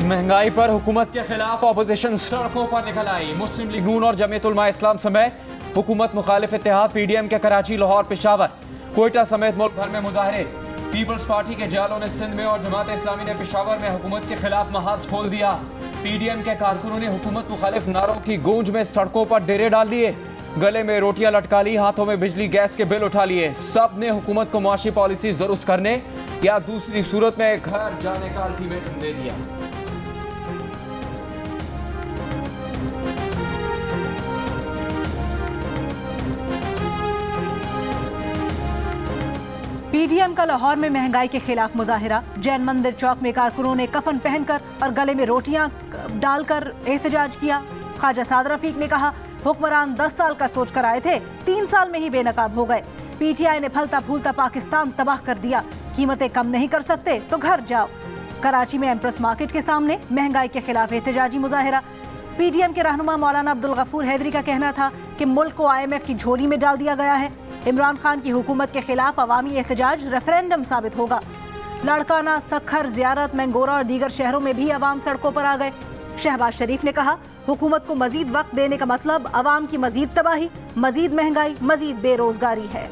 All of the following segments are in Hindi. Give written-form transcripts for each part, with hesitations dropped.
महंगाई पर हुकूमत के खिलाफ ऑपोजिशन सड़कों पर निकल आई। मुस्लिम लीग नून और जमीयत उलमा इस्लाम समेत हुकूमत मुखालिफ इत्तेहाद पीडीएम के कराची, लाहौर, पेशावर, कोयटा समेत मुल्क भर में मुजाहरे। पीपल्स पार्टी के जालों ने सिंध में और जमात इस्लामी ने पेशावर में हुकूमत के खिलाफ महाज खोल दिया। पीडीएम के कारकुनों ने हुकूमत मुखालिफ नारों की गूंज में सड़कों पर डेरे डाल लिए, गले में रोटियां लटका ली, हाथों में बिजली गैस के बिल उठा लिए। सब ने हुकूमत को मुआशी पॉलिसीज दुरुस्त करने या दूसरी सूरत में घर जाने का अल्टीमेटम दे दिया। पीडीएम का लाहौर में महंगाई के खिलाफ मुजाहिरा। जैन मंदिर चौक में कारकुनों ने कफन पहनकर और गले में रोटियां डालकर एहतजाज किया। ख्वाजा साद रफीक ने कहा, हुक्मरान 10 साल का सोच कर आए थे, 3 साल में ही बेनकाब हो गए। पीटीआई ने फलता फूलता पाकिस्तान तबाह कर दिया। कीमतें कम नहीं कर सकते तो घर जाओ। कराची में एम्प्रेस मार्केट के सामने महंगाई के खिलाफ एहतजाजी मुजाहिरा। पीडीएम के रहनुमा मौलाना अब्दुल गफूर हैदरी का कहना था कि मुल्क को IMF की झोली में डाल दिया गया है। इमरान खान की हुकूमत के खिलाफ अवामी एहतजाज रेफरेंडम साबित होगा। लाड़काना, सखर, जियारत, मैंगोरा और दीगर शहरों में भी अवाम सड़कों पर आ गए। शहबाज शरीफ ने कहा, हुकूमत को मजीद वक्त देने का मतलब अवाम की मजीद तबाही, मजीद महंगाई, मजीद बेरोजगारी है।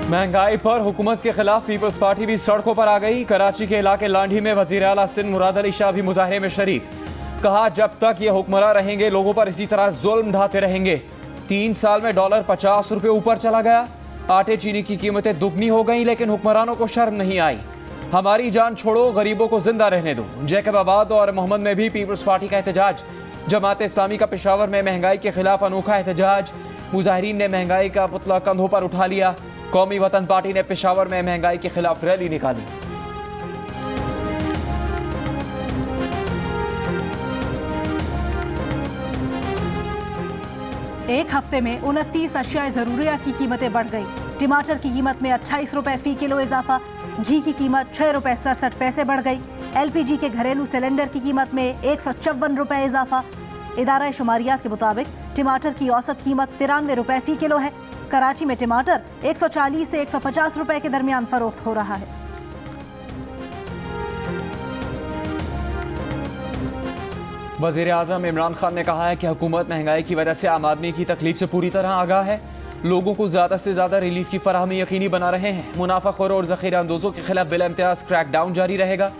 महंगाई पर हुकूमत के खिलाफ पीपल्स पार्टी भी सड़कों पर आ गई। कराची के इलाके लांढी में वजीर आला सिंध मुराद अली शाह भी मुजाहरे में शरीक। कहा, जब तक ये हुक्मरान रहेंगे लोगों पर इसी तरह जुल्म ढाते रहेंगे। 3 साल में डॉलर 50 रुपए ऊपर चला गया। आटे चीनी की कीमतें दुगनी हो गई, लेकिन हुक्मरानों को शर्म नहीं आई। हमारी जान छोड़ो, गरीबों को जिंदा रहने दो। जैकबाबाद और मोहम्मद में भी पीपल्स पार्टी का एहतजाज। जमात इस्लामी का पेशावर में महंगाई के खिलाफ अनोखा एहतजाज। मुजाहिरीन ने महंगाई का पुतला कंधों पर उठा लिया। कौमी वतन पार्टी ने पेशावर में महंगाई के खिलाफ रैली निकाली। एक हफ्ते में 29 अशियाए ज़रूरिया की कीमतें बढ़ गई। टमाटर की कीमत में 28 रुपए फी किलो इजाफा। घी की कीमत 6 रुपए 67 पैसे बढ़ गई। LPG के घरेलू सिलेंडर की कीमत में 154 रुपए इजाफा। इदारा शुमारियात के मुताबिक टमाटर की औसत कीमत 93 रुपए फी किलो है। कराची में टमाटर 140 से 150 रुपए के दरमियान फरोख्त हो रहा है। वज़ीर आज़म इमरान खान ने कहा है कि हुकूमत महंगाई की वजह से आम आदमी की तकलीफ से पूरी तरह आगाह है। लोगों को ज़्यादा से ज़्यादा रिलीफ की फराहमी यकीनी बना रहे हैं। मुनाफाखोरों और ज़ख़ीरा अंदोज़ों के खिलाफ बिला इम्तियाज़ क्रैकडाउन जारी रहेगा।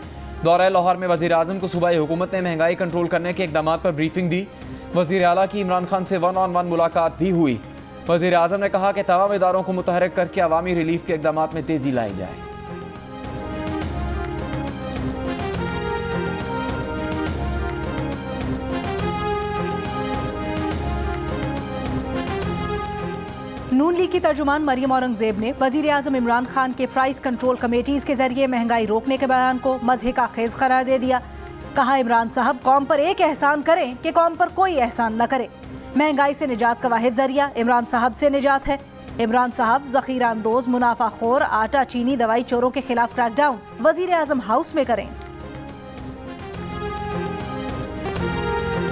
दौरा लाहौर में वज़ीर आज़म को सूबाई हुकूमत ने महंगाई कंट्रोल करने के इक़दामात पर ब्रीफिंग दी। वज़ीर आला की इमरान खान से 1-on-1 मुलाकात भी हुई। वज़ीर आज़म ने कहा कि तमाम इदारों को मुतहरिक करके अवामी रिलीफ के इक़दामात में तेज़ी लाई जाए। नून लीग की तर्जुमान मरियम औरंगजेब ने वज़ीर आज़म इमरान खान के प्राइस कंट्रोल कमेटीज़ के जरिए महंगाई रोकने के बयान को मज़हिका खेज़ करार दे दिया। कहा, इमरान साहब कौम पर एक एहसान करें कि कौम पर कोई एहसान न करे। महंगाई से निजात का वाहिद जरिया इमरान साहब से निजात है। इमरान साहब ज़ख़ीरा अंदोज़, मुनाफाखोर, आटा चीनी दवाई चोरों के खिलाफ क्रैकडाउन वज़ीर आज़म हाउस में करें।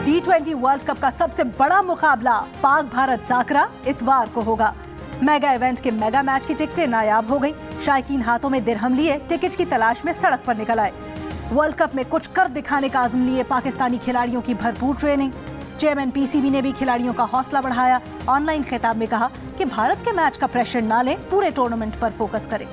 T20 वर्ल्ड कप का सबसे बड़ा मुकाबला पाक भारत टाकरा इतवार को होगा। मेगा इवेंट के मेगा मैच की टिकटें नायाब हो गई। शायकीन हाथों में दिरहम लिए टिकट की तलाश में सड़क पर निकल आए। वर्ल्ड कप में कुछ कर दिखाने का आज़म लिए पाकिस्तानी खिलाड़ियों की भरपूर ट्रेनिंग। चेयरमैन PCB ने भी खिलाड़ियों का हौसला बढ़ाया। ऑनलाइन खिताब में कहा कि भारत के मैच का प्रेशर ना लें, पूरे टूर्नामेंट पर फोकस करें।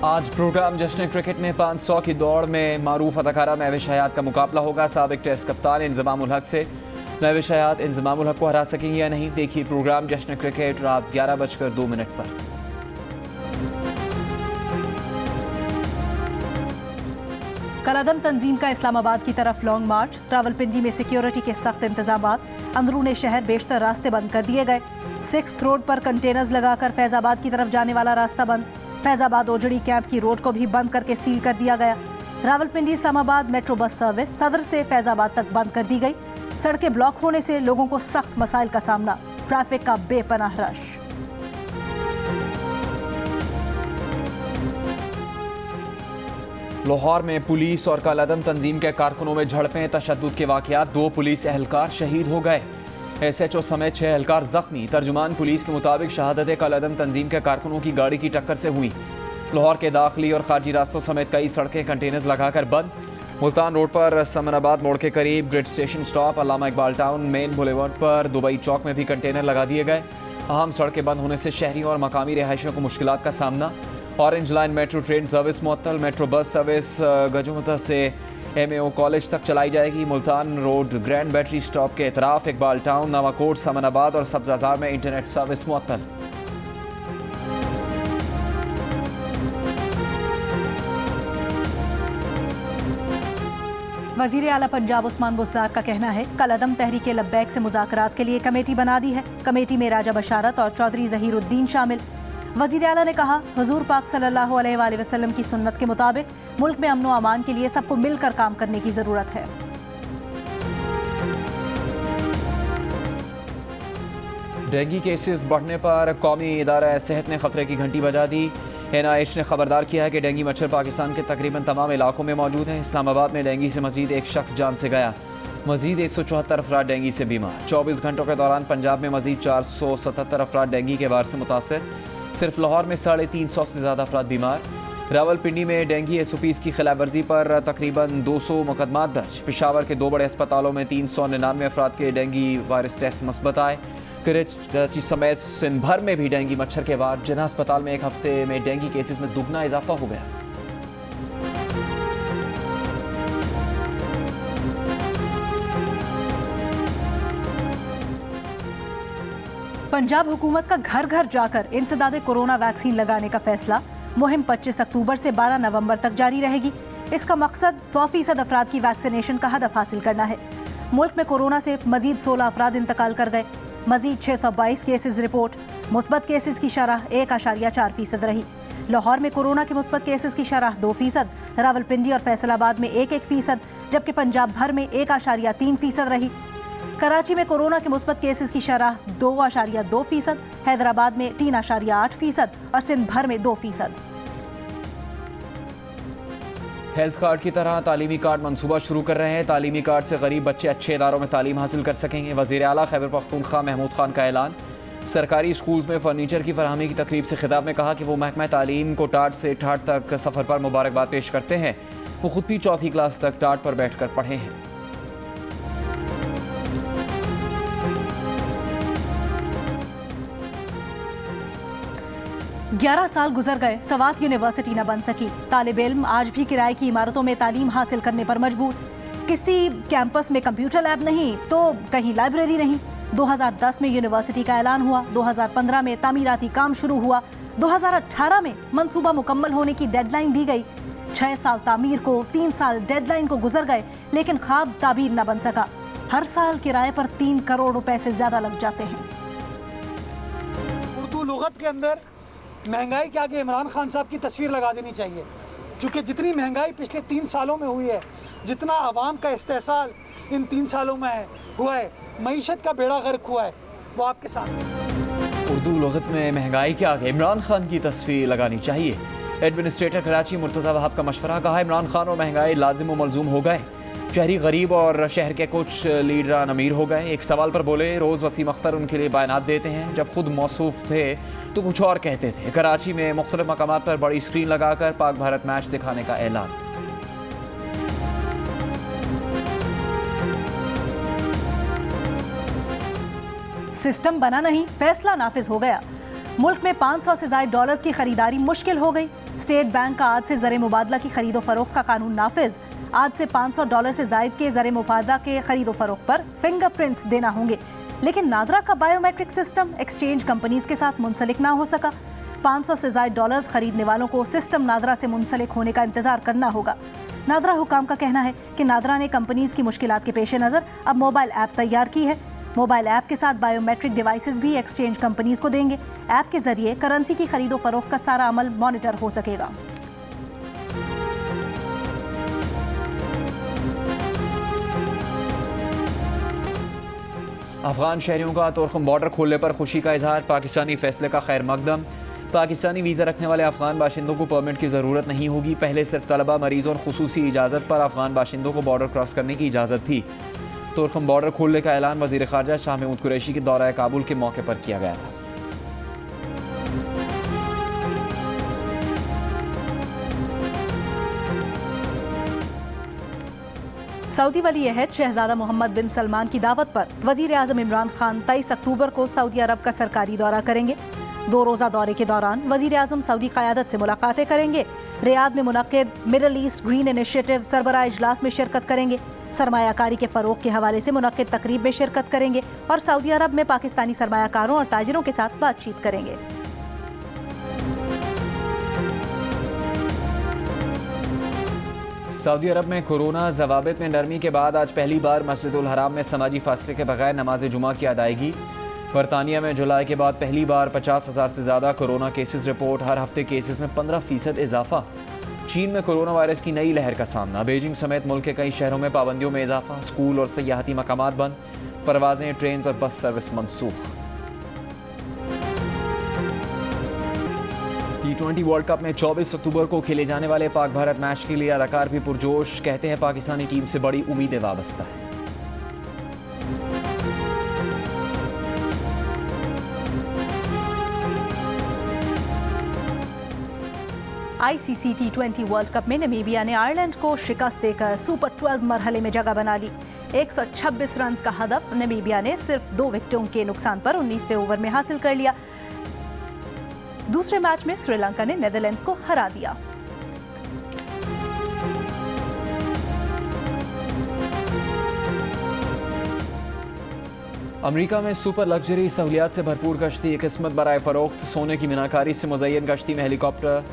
आज प्रोग्राम जश्न क्रिकेट में 500 की दौड़ में मारूफ अदाकारा महविश हयात का मुकाबला होगा साबिक टेस्ट कप्तान इंजमामुल हक से। महविश हयात इंजमामुल हक को हरा सकेंगे या नहीं, देखिए प्रोग्राम जश्न क्रिकेट रात 11:02 पर। कलादम तंजीम का इस्लामाबाद की तरफ लॉन्ग मार्च। रावलपिंडी में सिक्योरिटी के सख्त इंतजामात। अंदरूने शहर बेशतर रास्ते बंद कर दिए गए। 6th रोड पर कंटेनर्स लगाकर फैजाबाद की तरफ जाने वाला रास्ता बंद। फैजाबाद ओजड़ी कैंप की रोड को भी बंद करके सील कर दिया गया। Rawalpindi Islamabad metro bus service सदर से फैजाबाद तक बंद कर दी गई। सड़कें ब्लॉक होने से लोगों को सख्त मसाइल का सामना। ट्रैफिक का बेपनाह रश। लाहौर में पुलिस और कलअदम तंजीम के कारकुनों में झड़पें, तशद्दुद के वाक़यात, 2 पुलिस एहलकार शहीद हो गए। SHO समेत 6 एहलकार जख्मी। तर्जुमान पुलिस के मुताबिक शहादत कलअदम तंजीम के कारकुनों की गाड़ी की टक्कर से हुई। लाहौर के दाखिली और खारजी रास्तों समेत कई सड़कें कंटेनर्स लगाकर बंद। मुल्तान रोड पर समनाबाद मोड़ के करीब ग्रिड स्टेशन स्टॉप, अल्लामा इकबाल टाउन, मेन बुलेवार्ड पर दुबई चौक में भी कंटेनर लगा दिए गए। अहम सड़कें बंद होने से शहरियों और मकामी रिहायशियों को मुश्किलात का सामना। Orange line metro train service मुअत्तल। मेट्रो बस सर्विस गजुमता से MAO कॉलेज तक चलाई जाएगी। Multan road grand battery stop के इतराफ इकबाल टाउन, नवाकोट, समनाबाद और सब्जाजार में इंटरनेट सर्विस मुअत्तल। वजीर आला पंजाब उस्मान बुज़दार का कहना है कलअदम तहरीक लब्बैक से मुज़ाकरात के लिए कमेटी बना दी है। कमेटी में राजा बशारत और चौधरी ज़हीरुद्दीन शामिल। वजीर आला ने कहा हुजूर पाक सल्लल्लाहु अलैहि वसल्लम की सुन्नत के मुताबिक मुल्क में अमन व अमान के लिए सबको मिलकर काम करने की ज़रूरत है। डेंगू केसेस बढ़ने पर कौमी इदारा सेहत ने खतरे की घंटी बजा दी। NIH ने खबरदार किया है कि डेंगू मच्छर पाकिस्तान के तकरीबन तमाम इलाकों में मौजूद है। इस्लामाबाद में डेंगू से मजीद एक शख्स जान से गया। मजीद 174 अफराद डेंगू से बीमार। 24 घंटों के दौरान पंजाब में मजीद 477 अफराद डेंगू के वार से मुतासर। सिर्फ लाहौर में 350 से ज़्यादा अफराद बीमार। रावलपिंडी में डेंगू SOPs की खिलाफ वर्जी पर तकरीबन 200 मुकदमात दर्ज। पेशावर के 2 बड़े अस्पतालों में 399 अफराद के डेंगू वायरस टेस्ट मुस्बत आए। कराची समेत सिंध भर में भी डेंगू मच्छर के वार। जिन्ना अस्पताल में एक हफ्ते में डेंगू केसेस में दुगना इजाफा हो गया। पंजाब हुकूमत का घर घर जाकर इंसदादे कोरोना वैक्सीन लगाने का फैसला। मुहिम 25 अक्टूबर से 12 नवंबर तक जारी रहेगी। इसका मकसद 100% अफराद की वैक्सीनेशन का हदफ हासिल करना है। मुल्क में कोरोना से मजीद 16 अफराद इंतकाल कर गए। मजीद 622 केसेस रिपोर्ट। मुस्बत केसेस की शरह 1.4% रही। लाहौर में कोरोना के मुस्बत केसेस की शरह 2%, रावलपिंडी और फैसलाबाद में 1% जबकि पंजाब भर में 1.3% रही। कराची में कोरोना के मुस्बत केसेस की शरह 2.2%, हैदराबाद में 3.8% और सिंध भर में 2%। हेल्थ कार्ड की तरह तालीमी कार्ड मंसूबा शुरू कर रहे हैं। तालीमी कार्ड से गरीब बच्चे अच्छे इदारों में तालीम हासिल कर सकेंगे। वज़ीर आला खैबर पख्तूनख्वा महमूद खान का ऐलान। सरकारी स्कूल्स में फर्नीचर की फराहमी की तकरीब से खिताब में कहा कि वो महकमा तालीम को टाट से ठाट तक सफ़र पर मुबारकबाद पेश करते हैं। वो खुद भी 4वीं क्लास तक टाट पर बैठ कर पढ़े हैं। 11 साल गुजर गए, सवात यूनिवर्सिटी न बन सकी। तालिब इल्म आज भी किराए की इमारतों में तालीम हासिल करने पर मजबूर। किसी कैंपस में कंप्यूटर लैब नहीं तो कहीं लाइब्रेरी नहीं। 2010 में यूनिवर्सिटी का ऐलान हुआ। 2015 में तामीराती काम शुरू हुआ। 2018 में मंसूबा मुकम्मल होने की डेडलाइन दी गई। 6 साल तामीर को, 3 साल डेडलाइन को गुजर गए, लेकिन ख्वाब ताबीर न बन सका। हर साल किराए पर 3 करोड़ रुपए से ज्यादा लग जाते हैं। उर्दू लुगत के अंदर महंगाई के आगे इमरान खान साहब की तस्वीर लगा देनी चाहिए, क्योंकि जितनी महंगाई पिछले 3 सालों में हुई है, जितना आवाम का इस्तेहसाल इन 3 सालों में हुआ है, मईशत का बेड़ा गर्क हुआ है, वो आपके साथ। उर्दू लुगत में महंगाई के आगे इमरान खान की तस्वीर लगानी चाहिए। एडमिनिस्ट्रेटर कराची मुर्तज़ा वहाब का मशवरा। कहा इमरान खान और महंगाई लाजिम व मलजूम हो गए। शहरी गरीब और शहर के कुछ लीडरान अमीर हो गए। एक सवाल पर बोले रोज़ वसीम अख्तर उनके लिए बयानात देते हैं, जब खुद मौसूफ थे तो कुछ और कहते थे। कराची में मुख्तलिफ मकामात पर बड़ी स्क्रीन लगाकर पाक भारत मैच दिखाने का ऐलान। सिस्टम बना नहीं, फैसला नाफिज हो गया। मुल्क में 500 से ज्यादा डॉलर्स की खरीदारी मुश्किल हो गई। स्टेट बैंक का आज से ज़र मुबादला की खरीदो फरोख्त का कानून नाफिज। आज से $500 से जायद के ज़र मुबादला के खरीदो फरोख्त पर फिंगरप्रिंट्स देना होंगे। लेकिन नादरा का बायोमेट्रिक सिस्टम एक्सचेंज कंपनीज के साथ मुंसलिक ना हो सका। 500 से ज्यादा डॉलर्स खरीदने वालों को सिस्टम नादरा से मुंसलिक होने का इंतजार करना होगा। नादरा हुकाम का कहना है कि नादरा ने कंपनीज की मुश्किलात के पेश नज़र अब मोबाइल ऐप तैयार की है। मोबाइल ऐप के साथ बायोमेट्रिक डिवाइसेस भी एक्सचेंज कंपनीज को देंगे। ऐप के जरिए करेंसी की खरीदो फरोख्त का सारा अमल मॉनिटर हो सकेगा। अफगान शहरियों का तोरखम बॉर्डर खोलने पर खुशी का इजहार। पाकिस्तानी फैसले का खैर मकदम। पाकिस्तानी वीज़ा रखने वाले अफगान बाशिंदों को परमिट की ज़रूरत नहीं होगी। पहले सिर्फ तलबा, मरीज़ों और खुसूसी इजाज़त पर अफगान बाशिंदों को बॉर्डर क्रॉस करने की इजाज़त थी। तुर्कम बॉर्डर खोलने का ऐलान वज़ीर ख़ारजा शाह महमूद कुरैशी के दौरा काबुल के मौके पर किया गया था। सऊदी वली अहद शहजादा मोहम्मद बिन सलमान की दावत पर वजीर आजम इमरान खान 23 अक्टूबर को सऊदी अरब का सरकारी दौरा करेंगे। 2 रोज़ा दौरे के दौरान वजीर आजम सऊदी क़यादत से मुलाकातें करेंगे। रियाद में मुनक्किद मिडल ईस्ट ग्रीन इनिशिएटिव सरबराह इजलास में शिरकत करेंगे। सरमायाकारी के फ़रोग़ के हवाले से मुनक्किद तकरीब में शिरकत करेंगे और सऊदी अरब में पाकिस्तानी सरमायाकारों और ताजिरों के साथ बातचीत करेंगे। सऊदी अरब में कोरोना ज़वाबित में नरमी के बाद आज पहली बार मस्जिदुल हराम में समाजी फासले के बगैर नमाज जुमा की अदायगी। बरतानिया में जुलाई के बाद पहली बार 50,000 से ज़्यादा कोरोना केसेस रिपोर्ट। हर हफ्ते केसेस में 15% इजाफा। चीन में कोरोना वायरस की नई लहर का सामना। बीजिंग समेत मुल्क के कई शहरों में पाबंदियों में इजाफा। स्कूल और सयाहती मकामात बंद। परवाजें, ट्रेन और बस सर्विस मनसूख। T20 वर्ल्ड कप में 24 अक्टूबर को खेले जाने वाले पाक भारत मैच के लिए अदाकार भी पुरजोश। कहते हैं पाकिस्तानी टीम से बड़ी उम्मीदें वाबस्ता है। ICC T20 वर्ल्ड कप में नमीबिया ने आयरलैंड को शिकस्त देकर सुपर 12 मरहले में जगह बना ली। 126 रन का हदफ नमीबिया ने सिर्फ 2 विकेटों के नुकसान पर 19वें ओवर में हासिल कर लिया। दूसरे मैच में श्रीलंका ने नेदरलैंड्स को हरा दिया। अमेरिका में सुपर लग्जरी सहूलियात से भरपूर कश्ती, किस्मत बराए फरोख्त। सोने की मीनाकारी से मुज़य्यन कश्ती में helicopter,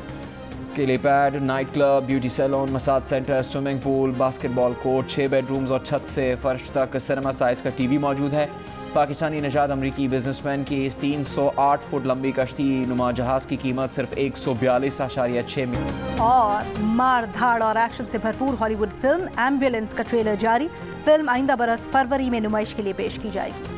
helipad, night club, beauty salon, massage centre, swimming pool, basketball court, 6 bedrooms और छत से फर्श तक सिनेमा साइज का टीवी मौजूद है। पाकिस्तानी नजाद अमरीकी बिजनेसमैन की इस 308 फुट लंबी कश्ती नुमा जहाज की कीमत सिर्फ 142.6 मिलियन। और मार धाड़ और एक्शन से भरपूर हॉलीवुड फिल्म एम्बुलेंस का ट्रेलर जारी। फिल्म आइंदा बरस फरवरी में नुमाइश के लिए पेश की जाएगी।